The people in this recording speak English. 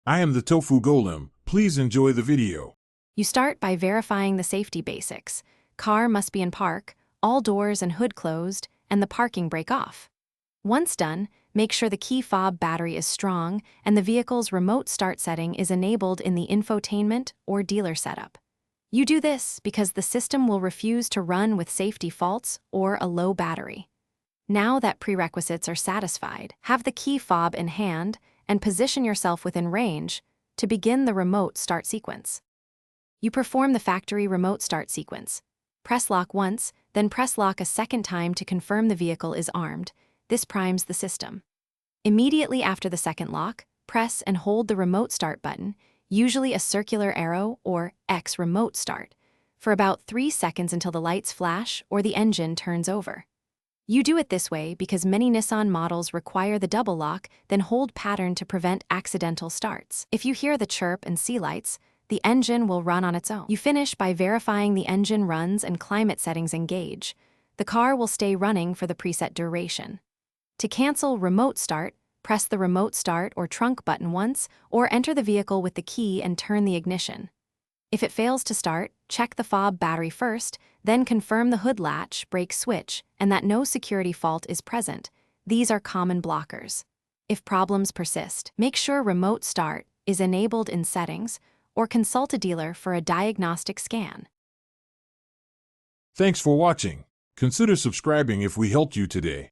I am the Tofu Golem. Please enjoy the video. You start by verifying the safety basics. Car must be in park, all doors and hood closed, and the parking brake off. Once done, make sure the key fob battery is strong and the vehicle's remote start setting is enabled in the infotainment or dealer setup. You do this because the system will refuse to run with safety faults or a low battery. Now that prerequisites are satisfied, have the key fob in hand and position yourself within range to begin the remote start sequence. You perform the factory remote start sequence. Press lock once, then press lock a second time to confirm the vehicle is armed. This primes the system. Immediately after the second lock, press and hold the remote start button, usually a circular arrow or X remote start, for about 3 seconds until the lights flash or the engine turns over. You do it this way because many Nissan models require the double lock, then hold pattern to prevent accidental starts. If you hear the chirp and sea lights, the engine will run on its own. You finish by verifying the engine runs and climate settings engage. The car will stay running for the preset duration. To cancel remote start, press the remote start or trunk button once, or enter the vehicle with the key and turn the ignition. If it fails to start, check the fob battery first, then confirm the hood latch, brake switch, and that no security fault is present. These are common blockers. If problems persist, make sure remote start is enabled in settings, or consult a dealer for a diagnostic scan. Thanks for watching. Consider subscribing if we helped you today.